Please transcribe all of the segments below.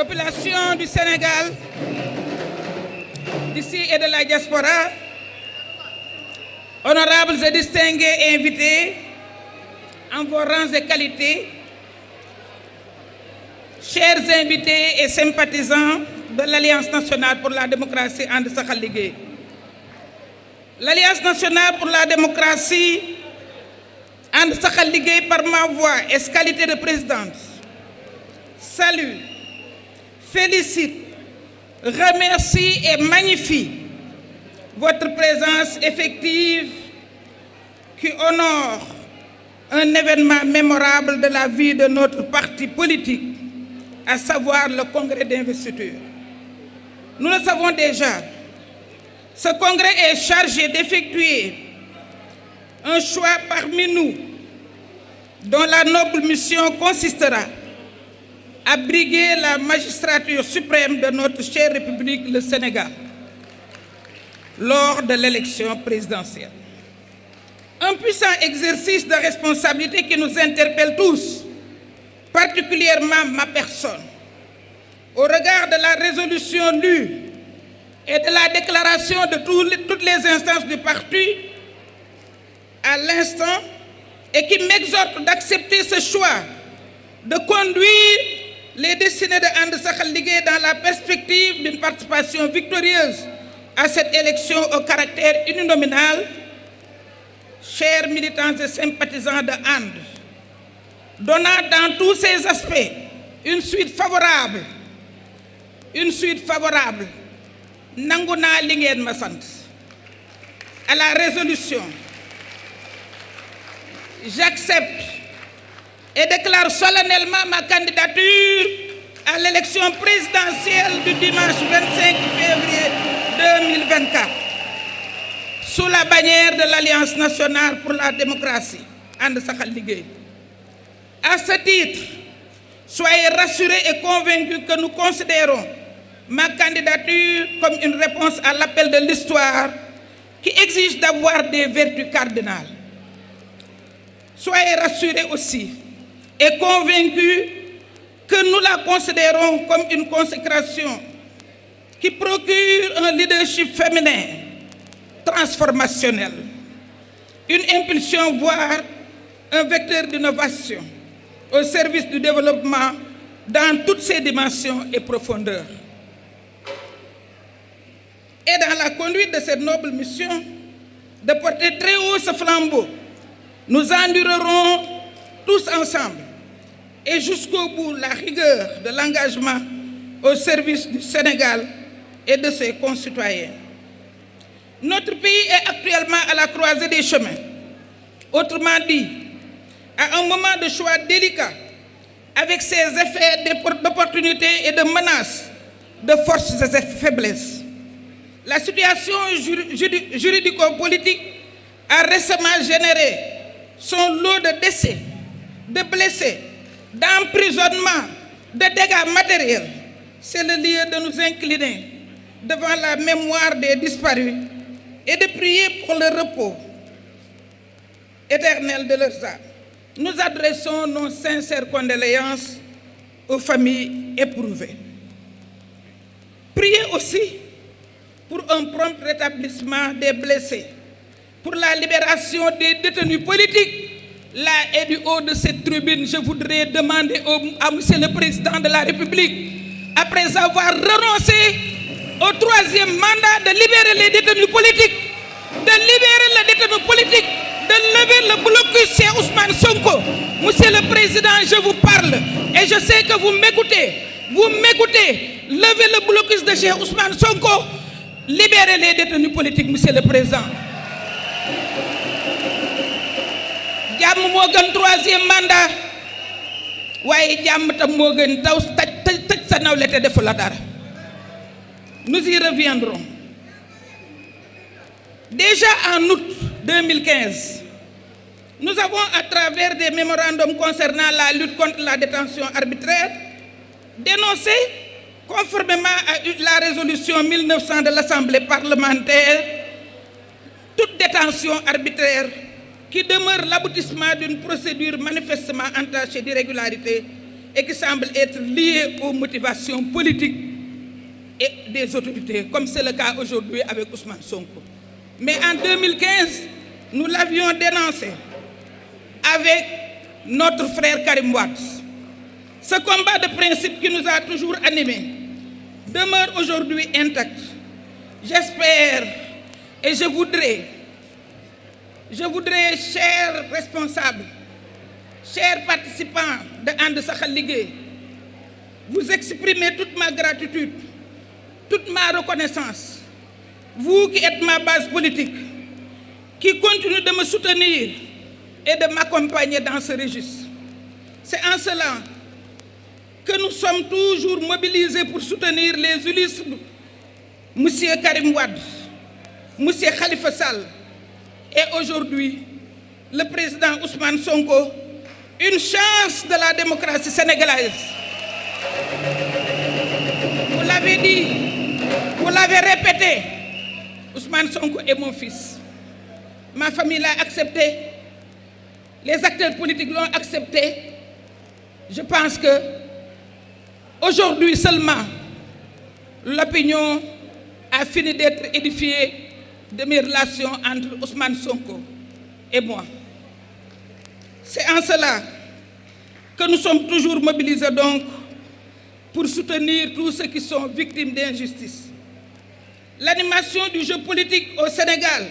population du Sénégal, d'ici et de la diaspora, honorables et distingués invités, en vos rangs et qualités, chers invités et sympathisants de l'Alliance nationale pour la démocratie And Saxal Liggéey. L'Alliance nationale pour la démocratie And Saxal Liggéey, par ma voix et qualité de présidente, salue, félicite, remercie et magnifie votre présence effective qui honore un événement mémorable de la vie de notre parti politique, à savoir le congrès d'investiture. Nous le savons déjà, ce congrès est chargé d'effectuer un choix parmi nous dont la noble mission consistera à briguer la magistrature suprême de notre chère République, le Sénégal, lors de l'élection présidentielle. Un puissant exercice de responsabilité qui nous interpelle tous, particulièrement ma personne, au regard de la résolution lue et de la déclaration de toutes les instances du parti à l'instant, et qui m'exhorte d'accepter ce choix de conduire les destinées de And Saxal Liggéey dans la perspective d'une participation victorieuse à cette élection au caractère uninominal. Chers militants et sympathisants de And, donnant dans tous ces aspects une suite favorable, nangu naa li ngeen ma sant à la résolution. J'accepte et déclare solennellement ma candidature à l'élection présidentielle du dimanche 25 février 2024 sous la bannière de l'Alliance nationale pour la démocratie And Saxal Liggéey. À ce titre, soyez rassurés et convaincus que nous considérons ma candidature comme une réponse à l'appel de l'histoire qui exige d'avoir des vertus cardinales. Soyez rassurés aussi et convaincus que nous la considérons comme une consécration qui procure un leadership féminin transformationnel, une impulsion, voire un vecteur d'innovation au service du développement dans toutes ses dimensions et profondeurs. Et dans la conduite de cette noble mission, de porter très haut ce flambeau, nous endurerons tous ensemble et jusqu'au bout la rigueur de l'engagement au service du Sénégal et de ses concitoyens. Notre pays est actuellement à la croisée des chemins. Autrement dit, à un moment de choix délicat, avec ses effets d'opportunités et de menaces, de forces et de faiblesses. La situation juridico-politique a récemment généré son lot de décès, de blessés, d'emprisonnements, de dégâts matériels. C'est le lieu de nous incliner devant la mémoire des disparus et de prier pour le repos éternel de leurs âmes. Nous adressons nos sincères condoléances aux familles éprouvées. Priez aussi pour un prompt rétablissement des blessés, pour la libération des détenus politiques. Là et du haut de cette tribune, je voudrais demander à Monsieur le Président de la République, après avoir renoncé au 3e mandat, de libérer les détenus politiques, de libérer les détenus politiques, de lever le blocus chez Ousmane Sonko. Monsieur le Président, je vous parle et je sais que vous m'écoutez. Vous m'écoutez. Levez le blocus de chez Ousmane Sonko. Libérez les détenus politiques, Monsieur le Président. jàmm moo gën 3e mandat waaye jàmm tam moo gën tëj sa nawle te defu la dara. Nous y reviendrons. Déjà en août 2015, nous avons, à travers des mémorandums concernant la lutte contre la détention arbitraire, dénoncé, conformément à la résolution 1900 de l'Assemblée parlementaire, toute détention arbitraire qui demeure l'aboutissement d'une procédure manifestement entachée d'irrégularité et qui semblent être liées aux motivations politiques et des autorités, comme c'est le cas aujourd'hui avec Ousmane Sonko. Mais en 2015, nous l'avions dénoncé avec notre frère Karim Wade. Ce combat de principe qui nous a toujours animés demeure aujourd'hui intact. J'espère et je voudrais, chers responsables, chers participants de And Saxal Liguey, vous exprimer toute ma gratitude, toute ma reconnaissance. Vous qui êtes ma base politique, qui continuez de me soutenir et de m'accompagner dans ce registre. C'est en cela que nous sommes toujours mobilisés pour soutenir les illustres M. Karim Wade, M. Khalifa Sall et aujourd'hui le président Ousmane Sonko, une chance de la démocratie sénégalaise. Vous l'avez dit, vous l'avez répété, Ousmane Sonko est mon fils. Ma famille l'a accepté, les acteurs politiques l'ont accepté. Je pense que aujourd'hui seulement, l'opinion a fini d'être édifiée de mes relations entre Ousmane Sonko et moi. C'est en cela que nous sommes toujours mobilisés donc pour soutenir tous ceux qui sont victimes d'injustice. L'animation du jeu politique au Sénégal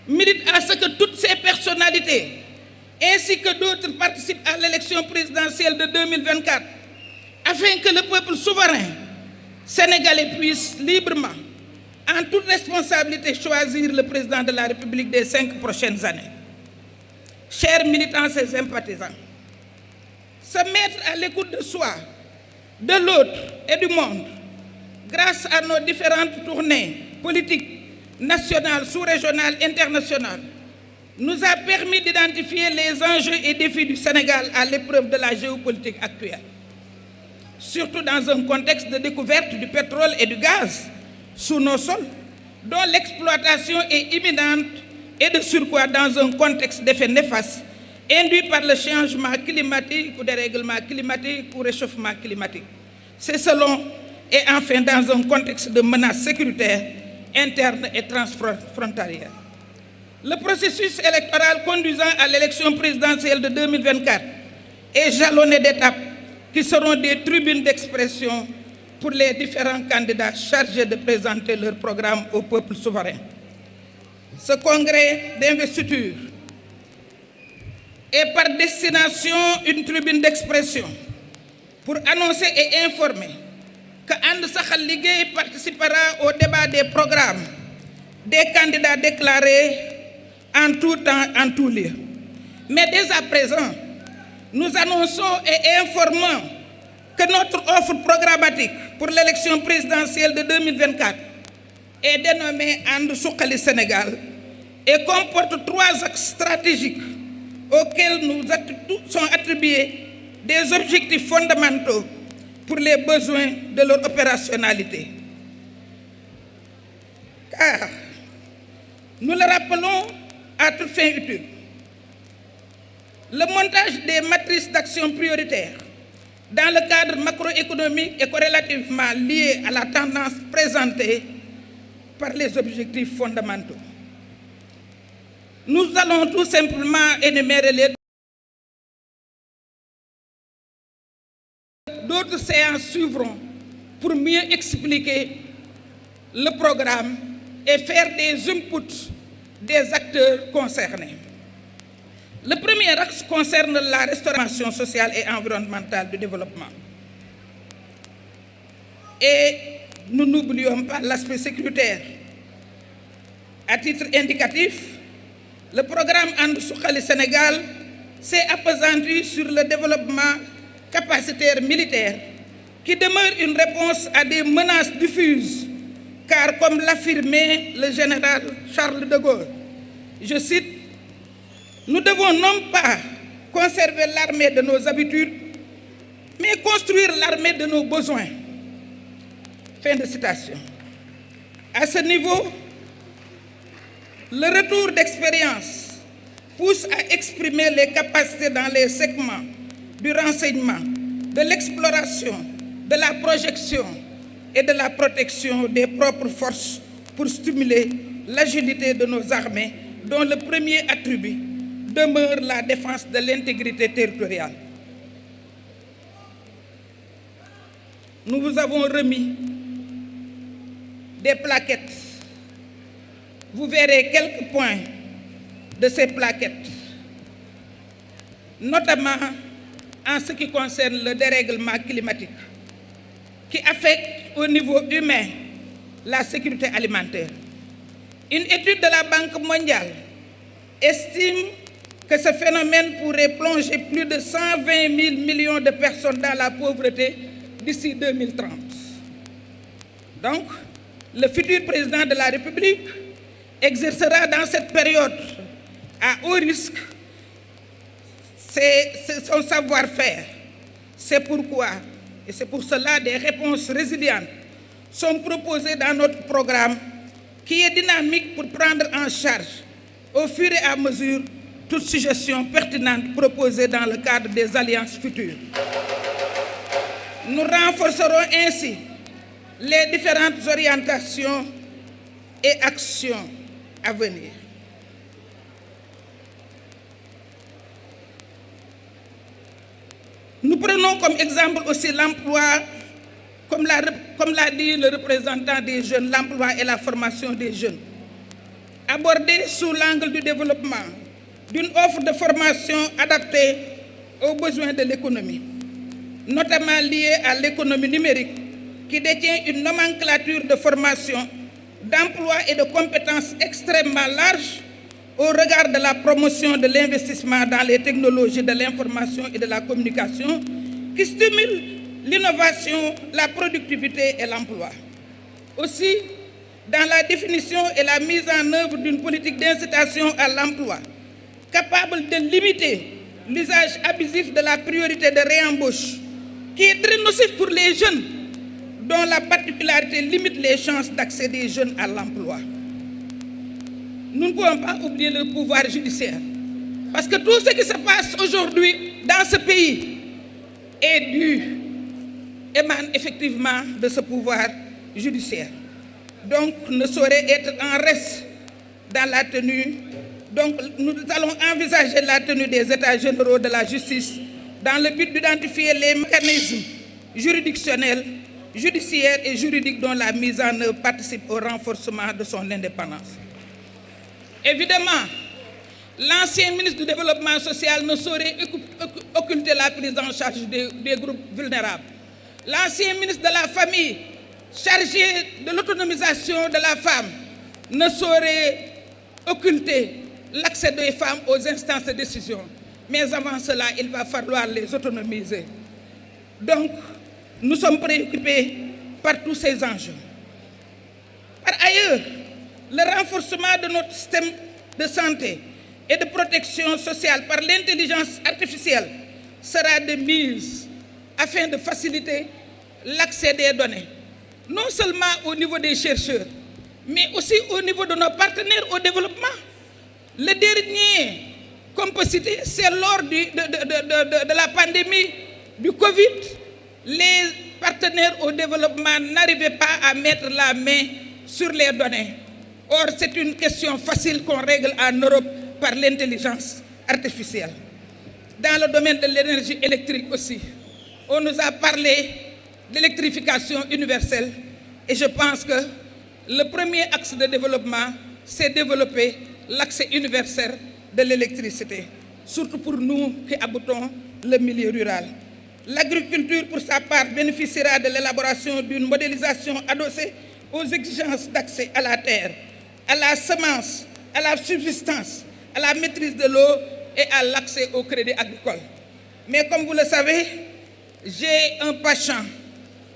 milite à ce que toutes ces personnalités ainsi que d'autres participent à l'élection présidentielle de 2024 afin que le peuple souverain sénégalais puisse librement, en toute responsabilité, choisir le président de la République des 5 prochaines années. Chers militants et sympathisants, se mettre à l'écoute de soi, de l'autre et du monde, grâce à nos différentes tournées politiques, nationales, sous-régionales, internationales, nous a permis d'identifier les enjeux et défis du Sénégal à l'épreuve de la géopolitique actuelle. Surtout dans un contexte de découverte du pétrole et du gaz sous nos sols, dont l'exploitation est imminente et de surcroît dans un contexte d'effets néfastes induits par le changement climatique ou dérèglement climatique ou réchauffement climatique. C'est selon et enfin dans un contexte de menaces sécuritaires internes et transfrontalières. Le processus électoral conduisant à l'élection présidentielle de 2024 est jalonné d'étapes qui seront des tribunes d'expression pour les différents candidats chargés de présenter leur programme au peuple souverain. Ce congrès d'investiture est par destination une tribune d'expression pour annoncer et informer que And Saxal Liguey participera au débat des programmes des candidats déclarés en tout temps, en tout lieu. Mais dès à présent, nous annonçons et informons que notre offre programmatique pour l'élection présidentielle de 2024 est dénommée And Suxali Sénégal et comporte 3 axes stratégiques auxquels nous sont attribués des objectifs fondamentaux pour les besoins de leur opérationnalité. Car, nous le rappelons à toute fin utile, le montage des matrices d'action prioritaires dans le cadre macroéconomique est corrélativement lié à la tendance présentée par les objectifs fondamentaux. Nous allons tout simplement énumérer les d'autres séances suivront pour mieux expliquer le programme et faire des inputs des acteurs concernés. Le premier axe concerne la restauration sociale et environnementale du développement. Et nous n'oublions pas l'aspect sécuritaire. À titre indicatif, le programme And Suxali Sénégal s'est appesanti sur le développement capacitaire militaire qui demeure une réponse à des menaces diffuses, car comme l'affirmait le général Charles de Gaulle, je cite, « Nous devons non pas conserver l'armée de nos habitudes, mais construire l'armée de nos besoins. » Fin de citation. À ce niveau, le retour d'expérience pousse à exprimer les capacités dans les segments du renseignement, de l'exploration, de la projection et de la protection des propres forces pour stimuler l'agilité de nos armées, dont le premier attribut demeure la défense de l'intégrité territoriale. Nous vous avons remis des plaquettes. Vous verrez quelques points de ces plaquettes, notamment en ce qui concerne le dérèglement climatique, qui affecte au niveau humain la sécurité alimentaire. Une étude de la Banque mondiale estime que ce phénomène pourrait plonger plus de 120 000 millions de personnes dans la pauvreté d'ici 2030. Donc, le futur président de la République exercera dans cette période à haut risque son savoir-faire. C'est pourquoi, et c'est pour cela, des réponses résilientes sont proposées dans notre programme qui est dynamique pour prendre en charge au fur et à mesure toute suggestion pertinente proposée dans le cadre des alliances futures. Nous renforcerons ainsi les différentes orientations et actions à venir. Nous prenons comme exemple aussi l'emploi, comme l'a dit le représentant des jeunes, l'emploi et la formation des jeunes, abordé sous l'angle du développement d'une offre de formation adaptée aux besoins de l'économie, notamment liée à l'économie numérique, qui détient une nomenclature de formation, d'emploi et de compétences extrêmement large au regard de la promotion de l'investissement dans les technologies de l'information et de la communication, qui stimule l'innovation, la productivité et l'emploi. Aussi, dans la définition et la mise en œuvre d'une politique d'incitation à l'emploi, capable de limiter l'usage abusif de la priorité de réembauche, qui est très nocif pour les jeunes, dont la particularité limite les chances d'accès des jeunes à l'emploi. Nous ne pouvons pas oublier le pouvoir judiciaire, parce que tout ce qui se passe aujourd'hui dans ce pays émane effectivement de ce pouvoir judiciaire. Donc, ne saurait être en reste dans la tenue. Donc, nous allons envisager la tenue des États généraux de la justice dans le but d'identifier les mécanismes juridictionnels, judiciaires et juridiques dont la mise en œuvre participe au renforcement de son indépendance. Évidemment, l'ancien ministre du Développement social ne saurait occulter la prise en charge des groupes vulnérables. L'ancien ministre de la Famille, chargé de l'autonomisation de la femme, ne saurait occulter l'accès des femmes aux instances de décision. Mais avant cela, il va falloir les autonomiser. Donc, nous sommes préoccupés par tous ces enjeux. Par ailleurs, le renforcement de notre système de santé et de protection sociale par l'intelligence artificielle sera de mise afin de faciliter l'accès des données, non seulement au niveau des chercheurs, mais aussi au niveau de nos partenaires au développement. Le dernier qu'on peut citer, c'est lors de la pandémie du Covid, les partenaires au développement n'arrivaient pas à mettre la main sur les données. Or, c'est une question facile qu'on règle en Europe par l'intelligence artificielle. Dans le domaine de l'énergie électrique aussi, on nous a parlé d'électrification universelle et je pense que le premier axe de développement, c'est développer l'accès universel de l'électricité, surtout pour nous qui habitons le milieu rural. L'agriculture, pour sa part, bénéficiera de l'élaboration d'une modélisation adossée aux exigences d'accès à la terre, à la semence, à la subsistance, à la maîtrise de l'eau et à l'accès au crédit agricole. Mais comme vous le savez, j'ai un penchant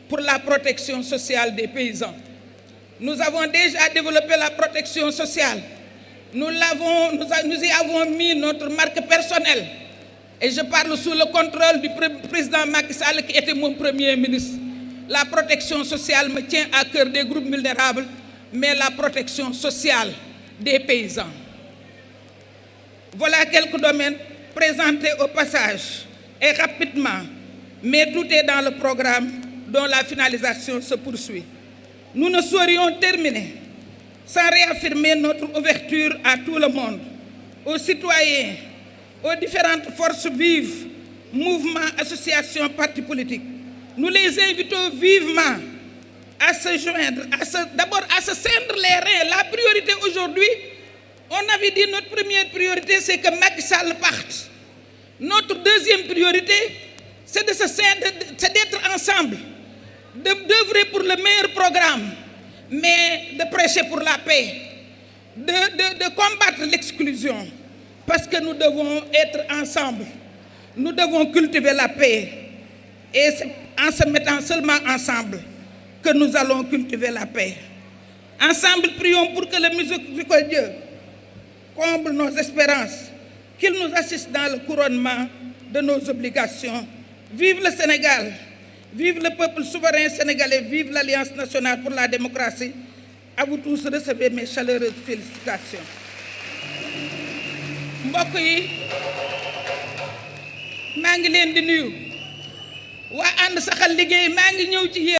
pour la protection sociale des paysans. Nous avons déjà développé la protection sociale. Nous y avons mis notre marque personnelle. Et je parle sous le contrôle du président Macky Sall, qui était mon premier ministre. La protection sociale me tient à cœur des groupes vulnérables, mais la protection sociale des paysans. Voilà quelques domaines présentés au passage et rapidement mais tout est dans le programme dont la finalisation se poursuit. Nous ne saurions terminer sans réaffirmer notre ouverture à tout le monde, aux citoyens, aux différentes forces vives, mouvements, associations, partis politiques. Nous les invitons vivement à se joindre, d'abord à se cindre les reins. La priorité aujourd'hui, on avait dit notre première priorité, c'est que Macky Sall parte. Notre deuxième priorité, c'est de se cindre, c'est d'être ensemble, d'œuvrer pour le meilleur programme, mais de prêcher pour la paix, de combattre l'exclusion, parce que nous devons être ensemble. Nous devons cultiver la paix. Et c'est en se mettant seulement ensemble que nous allons cultiver la paix. Ensemble, prions pour que le miséricordieux Dieu comble nos espérances, qu'il nous assiste dans le couronnement de nos obligations. Vive le Sénégal, vive le peuple souverain sénégalais, vive l'Alliance nationale pour la démocratie. À vous tous, recevez mes chaleureuses félicitations. Mbokk yi maa ngi leen di nuyu waa ànd saxal liggéey maa ngi ñëw ci yéen